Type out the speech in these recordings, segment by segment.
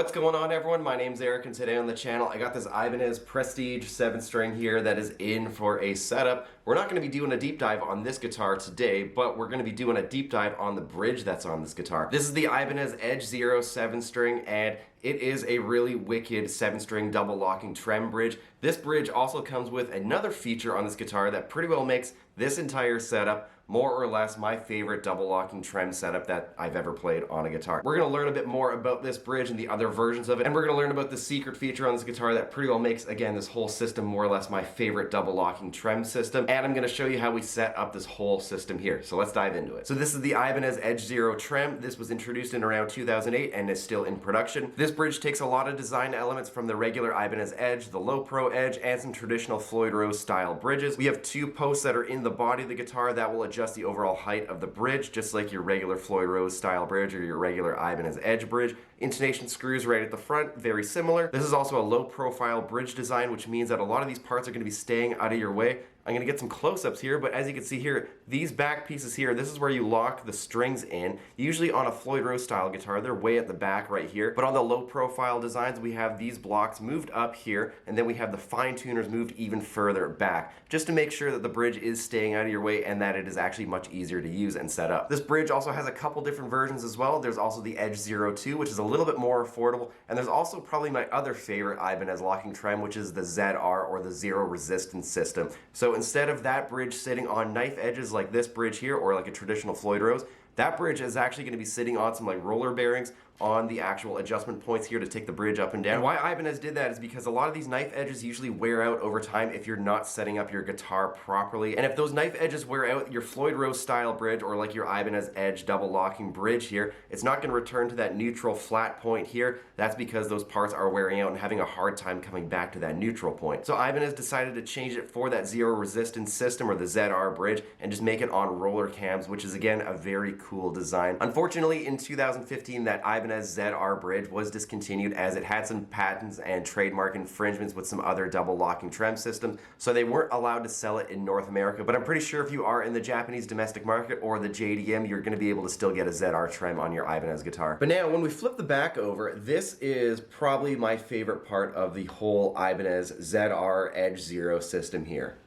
What's going on, everyone? My name's Eric, and today on the channel I got this Ibanez Prestige 7-string here that is in for a setup. We're not going to be doing a deep dive on this guitar today, but we're going to be doing a deep dive on the bridge that's on this guitar. This is the Ibanez Edge Zero 7-string, and it is a really wicked 7-string double locking trem bridge. This bridge also comes with another feature on this guitar that pretty well makes this entire setup more or less my favorite double locking trem setup that I've ever played on a guitar. We're going to learn a bit more about this bridge and the other versions of it, and we're going to learn about the secret feature on this guitar that pretty well makes, again, this whole system more or less my favorite double locking trem system, and I'm going to show you how we set up this whole system here. So let's dive into it. So this is the Ibanez Edge Zero trem. This was introduced in around 2008 and is still in production. This bridge takes a lot of design elements from the regular Ibanez Edge, the Low Pro Edge, and some traditional Floyd Rose style bridges. We have two posts that are in the body of the guitar that will adjust the overall height of the bridge, just like your regular Floyd Rose style bridge or your regular Ibanez Edge bridge. Intonation screws right at the front, very similar. This is also a low profile bridge design, which means that a lot of these parts are going to be staying out of your way. I'm going to get some close-ups here, but as you can see here, these back pieces here, this is where you lock the strings in. Usually on a Floyd Rose style guitar, they're way at the back right here, but on the low profile designs, we have these blocks moved up here, and then we have the fine tuners moved even further back, just to make sure that the bridge is staying out of your way and that it is actually much easier to use and set up. This bridge also has a couple different versions as well. There's also the Edge Zero 2, which is a little bit more affordable, and there's also probably my other favorite Ibanez locking trem, which is the ZR, or the Zero Resistance system. So instead of that bridge sitting on knife edges like this bridge here, or like a traditional Floyd Rose, that bridge is actually going to be sitting on some like roller bearings on the actual adjustment points here to take the bridge up and down. And why Ibanez did that is because a lot of these knife edges usually wear out over time if you're not setting up your guitar properly. And if those knife edges wear out, your Floyd Rose style bridge, or like your Ibanez Edge double locking bridge here, it's not going to return to that neutral flat point here. That's because those parts are wearing out and having a hard time coming back to that neutral point. So Ibanez decided to change it for that Zero Resistance system, or the ZR bridge, and just make it on roller cams, which is again a very cool design. Unfortunately, in 2015, that Ibanez ZR bridge was discontinued as it had some patents and trademark infringements with some other double locking trem systems, so they weren't allowed to sell it in North America. But I'm pretty sure if you are in the Japanese domestic market or the JDM, you're going to be able to still get a ZR trem on your Ibanez guitar. But now, when we flip the back over, this is probably my favorite part of the whole Ibanez ZR Edge Zero system here.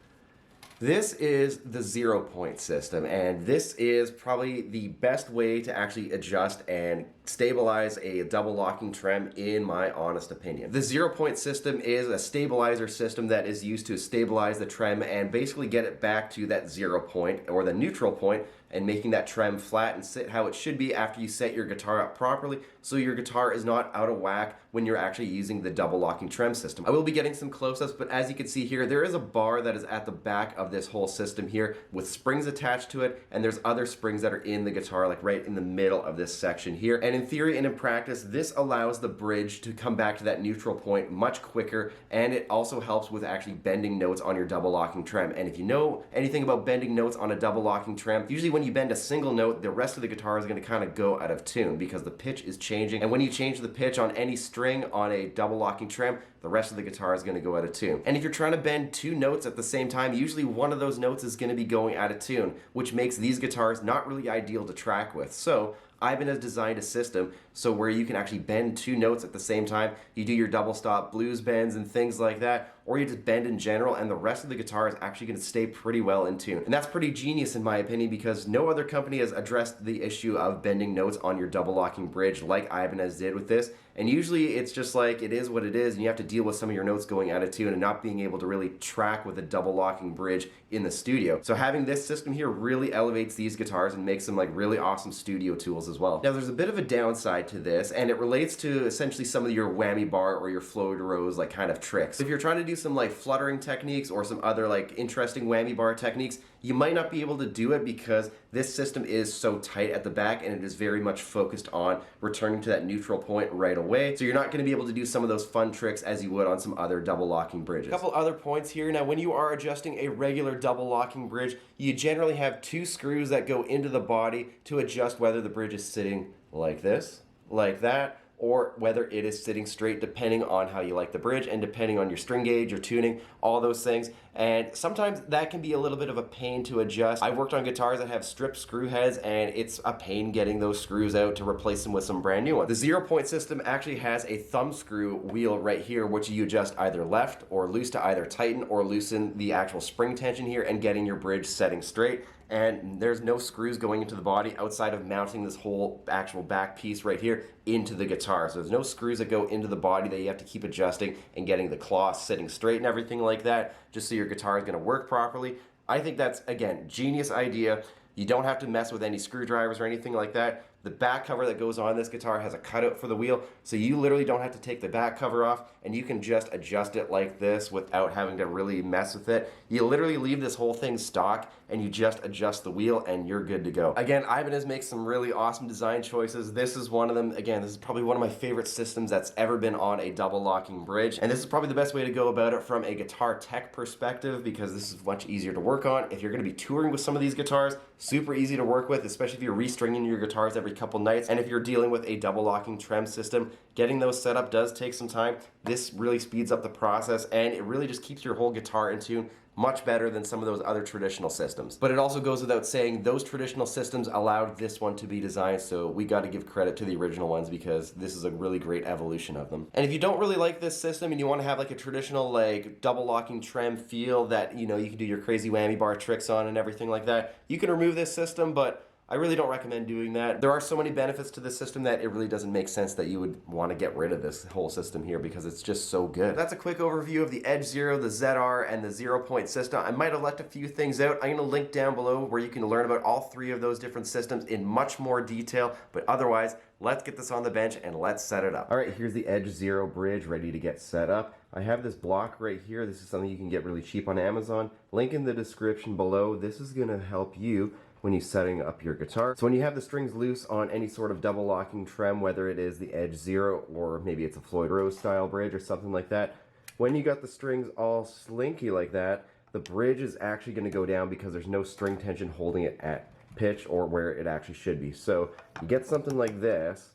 This is the 0-point system, and this is probably the best way to actually adjust and stabilize a double locking trem, in my honest opinion. The 0-point system is a stabilizer system that is used to stabilize the trem and basically get it back to that 0 point, or the neutral point, and making that trem flat and sit how it should be after you set your guitar up properly, so your guitar is not out of whack when you're actually using the double locking trem system. I will be getting some close-ups, but as you can see here, there is a bar that is at the back of this whole system here with springs attached to it, and there's other springs that are in the guitar, like right in the middle of this section here. And in theory and in practice, this allows the bridge to come back to that neutral point much quicker, and it also helps with actually bending notes on your double locking trem. And if you know anything about bending notes on a double locking trem, usually when you bend a single note, the rest of the guitar is going to kind of go out of tune because the pitch is changing, and when you change the pitch on any string on a double locking trem, the rest of the guitar is going to go out of tune. And if you're trying to bend two notes at the same time, usually one of those notes is going to be going out of tune, which makes these guitars not really ideal to track with. So Ibanez designed a system so where you can actually bend two notes at the same time. You do your double stop blues bends and things like that, or you just bend in general, and the rest of the guitar is actually going to stay pretty well in tune. And that's pretty genius in my opinion, because no other company has addressed the issue of bending notes on your double locking bridge like Ibanez did with this. And usually it's just like, it is what it is, and you have to deal with some of your notes going out of tune and not being able to really track with a double locking bridge in the studio. So having this system here really elevates these guitars and makes them like really awesome studio tools as well. Now there's a bit of a downside to this, and it relates to essentially some of your whammy bar or your Floyd Rose like kind of tricks. If you're trying to do some like fluttering techniques or some other like interesting whammy bar techniques, you might not be able to do it because this system is so tight at the back, and it is very much focused on returning to that neutral point right away. So you're not going to be able to do some of those fun tricks as you would on some other double locking bridges. A couple other points here. Now, when you are adjusting a regular double locking bridge, you generally have two screws that go into the body to adjust whether the bridge is sitting like this, like that, or whether it is sitting straight, depending on how you like the bridge and depending on your string gauge, your tuning, all those things. And sometimes that can be a little bit of a pain to adjust. I've worked on guitars that have stripped screw heads, and it's a pain getting those screws out to replace them with some brand new ones. The 0-point system actually has a thumb screw wheel right here, which you adjust either left or loose to either tighten or loosen the actual spring tension here and getting your bridge setting straight. And there's no screws going into the body outside of mounting this whole actual back piece right here into the guitar. So there's no screws that go into the body that you have to keep adjusting and getting the claw sitting straight and everything like that, just so your guitar is going to work properly. I think that's, again, genius idea. You don't have to mess with any screwdrivers or anything like that. The back cover that goes on this guitar has a cutout for the wheel, so you literally don't have to take the back cover off, and you can just adjust it like this without having to really mess with it. You literally leave this whole thing stock, and you just adjust the wheel, and you're good to go. Again, Ibanez makes some really awesome design choices. This is one of them. Again, this is probably one of my favorite systems that's ever been on a double locking bridge, and this is probably the best way to go about it from a guitar tech perspective, because this is much easier to work on. If you're going to be touring with some of these guitars, super easy to work with, especially if you're restringing your guitars every couple nights, and if you're dealing with a double locking trem system, getting those set up does take some time. This really speeds up the process, and it really just keeps your whole guitar in tune much better than some of those other traditional systems. But it also goes without saying, those traditional systems allowed this one to be designed, so we got to give credit to the original ones because this is a really great evolution of them. And if you don't really like this system and you want to have like a traditional like double locking trem feel that, you know, you can do your crazy whammy bar tricks on and everything like that, you can remove this system, but I really don't recommend doing that. There are so many benefits to this system that it really doesn't make sense that you would want to get rid of this whole system here because it's just so good. That's a quick overview of the Edge Zero, the ZR, and the 0-point system. I might have left a few things out. I'm going to link down below where you can learn about all three of those different systems in much more detail, but otherwise, let's get this on the bench and let's set it up. All right, here's the Edge Zero bridge ready to get set up. I have this block right here. This is something you can get really cheap on Amazon. Link in the description below. This is going to help you when you're setting up your guitar. So when you have the strings loose on any sort of double locking trem, whether it is the Edge Zero or maybe it's a Floyd Rose style bridge or something like that, when you got the strings all slinky like that, the bridge is actually going to go down because there's no string tension holding it at pitch or where it actually should be. So you get something like this,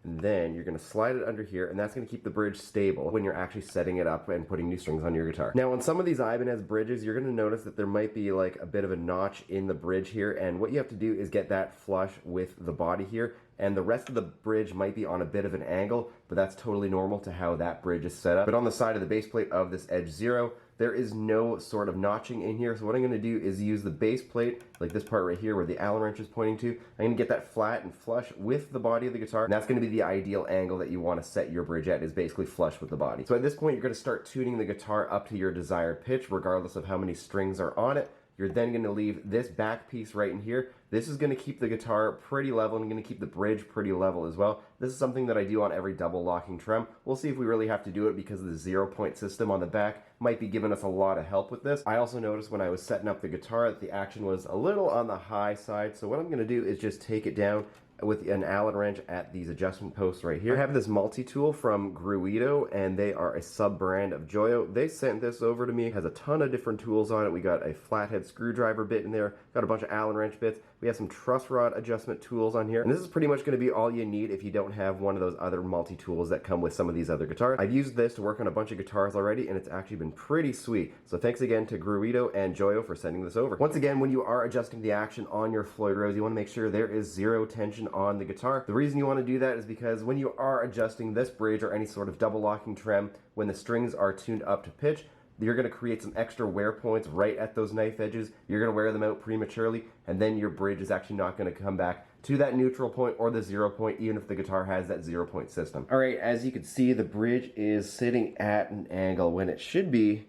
and then you're going to slide it under here, and that's going to keep the bridge stable when you're actually setting it up and putting new strings on your guitar. Now on some of these Ibanez bridges, you're going to notice that there might be like a bit of a notch in the bridge here, and what you have to do is get that flush with the body here, and the rest of the bridge might be on a bit of an angle, but that's totally normal to how that bridge is set up. But on the side of the base plate of this Edge Zero, there is no sort of notching in here, so what I'm going to do is use the base plate, like this part right here where the Allen wrench is pointing to. I'm going to get that flat and flush with the body of the guitar, and that's going to be the ideal angle that you want to set your bridge at, is basically flush with the body. So at this point, you're going to start tuning the guitar up to your desired pitch, regardless of how many strings are on it. You're then going to leave this back piece right in here. This is going to keep the guitar pretty level and going to keep the bridge pretty level as well. This is something that I do on every double locking trem. We'll see if we really have to do it because the 0-point system on the back might be giving us a lot of help with this. I also noticed when I was setting up the guitar that the action was a little on the high side. So what I'm going to do is just take it down with an Allen wrench at these adjustment posts right here. I have this multi-tool from Gruido, and they are a sub-brand of Joyo. They sent this over to me. It has a ton of different tools on it. We got a flathead screwdriver bit in there, got a bunch of Allen wrench bits. We have some truss rod adjustment tools on here, and this is pretty much going to be all you need if you don't have one of those other multi-tools that come with some of these other guitars. I've used this to work on a bunch of guitars already, and it's actually been pretty sweet. So thanks again to Gruido and Joyo for sending this over. Once again, when you are adjusting the action on your Floyd Rose, you want to make sure there is zero tension on the guitar. The reason you want to do that is because when you are adjusting this bridge or any sort of double locking trem, when the strings are tuned up to pitch, you're going to create some extra wear points right at those knife edges. You're going to wear them out prematurely, and then your bridge is actually not going to come back to that neutral point or the 0-point, even if the guitar has that 0-point system. All right, as you can see, the bridge is sitting at an angle when it should be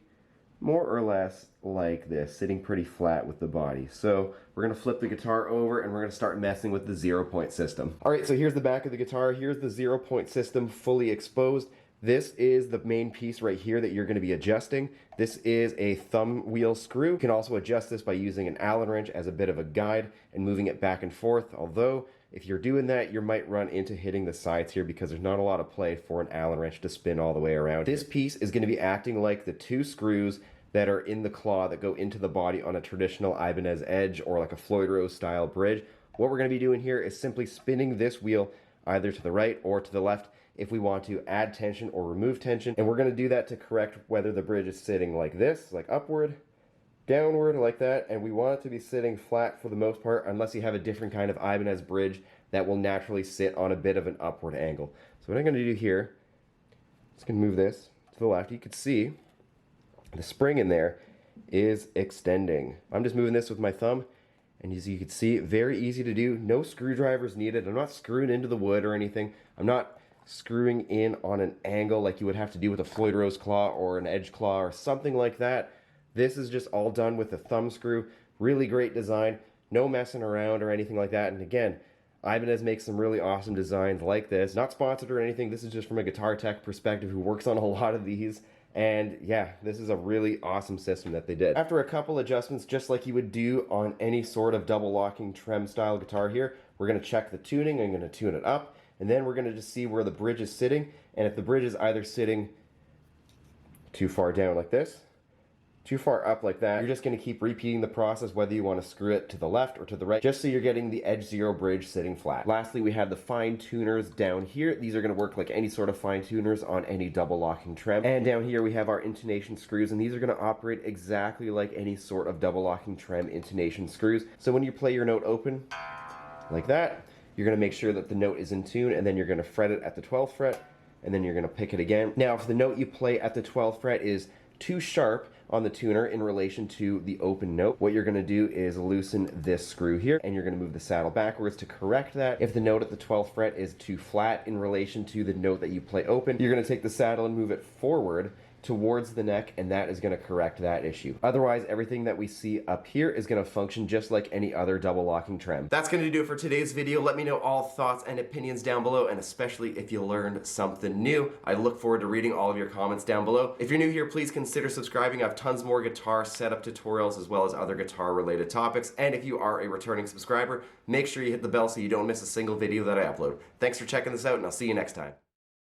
more or less like this, sitting pretty flat with the body. So we're going to flip the guitar over and we're going to start messing with the 0-point system. All right, so here's the back of the guitar. Here's the 0-point system fully exposed. This is the main piece right here that you're going to be adjusting. This is a thumb wheel screw. You can also adjust this by using an Allen wrench as a bit of a guide and moving it back and forth. Although, if you're doing that, you might run into hitting the sides here because there's not a lot of play for an Allen wrench to spin all the way around. This piece is going to be acting like the two screws that are in the claw that go into the body on a traditional Ibanez Edge or like a Floyd Rose style bridge. What we're going to be doing here is simply spinning this wheel either to the right or to the left, if we want to add tension or remove tension. And we're going to do that to correct whether the bridge is sitting like this, like upward, downward, like that. And we want it to be sitting flat for the most part, unless you have a different kind of Ibanez bridge that will naturally sit on a bit of an upward angle. So what I'm going to do here, I'm just going to move this to the left. You can see the spring in there is extending. I'm just moving this with my thumb, and as you can see, very easy to do. No screwdrivers needed. I'm not screwing into the wood or anything. I'm not screwing in on an angle like you would have to do with a Floyd Rose claw or an edge claw or something like that. This is just all done with a thumb screw. Really great design. No messing around or anything like that. And again, Ibanez makes some really awesome designs like this. Not sponsored or anything. This is just from a guitar tech perspective who works on a lot of these. And yeah, this is a really awesome system that they did. After a couple adjustments, just like you would do on any sort of double locking trem style guitar here, we're going to check the tuning. I'm going to tune it up, and then we're going to just see where the bridge is sitting. And if the bridge is either sitting too far down like this, too far up like that, you're just going to keep repeating the process whether you want to screw it to the left or to the right, just so you're getting the edge zero bridge sitting flat. Lastly, we have the fine tuners down here. These are going to work like any sort of fine tuners on any double locking trem. And down here we have our intonation screws, and these are going to operate exactly like any sort of double locking trem intonation screws. So when you play your note open like that, you're going to make sure that the note is in tune, and then you're going to fret it at the 12th fret, and then you're going to pick it again. Now, if the note you play at the 12th fret is too sharp on the tuner in relation to the open note, what you're going to do is loosen this screw here, and you're going to move the saddle backwards to correct that. If the note at the 12th fret is too flat in relation to the note that you play open, you're going to take the saddle and move it forward towards the neck, and that is going to correct that issue. Otherwise, everything that we see up here is going to function just like any other double locking trem. That's going to do it for today's video. Let me know all thoughts and opinions down below, and especially if you learned something new. I look forward to reading all of your comments down below. If you're new here, please consider subscribing. I have tons more guitar setup tutorials as well as other guitar related topics. And if you are a returning subscriber, make sure you hit the bell so you don't miss a single video that I upload. Thanks for checking this out, and I'll see you next time.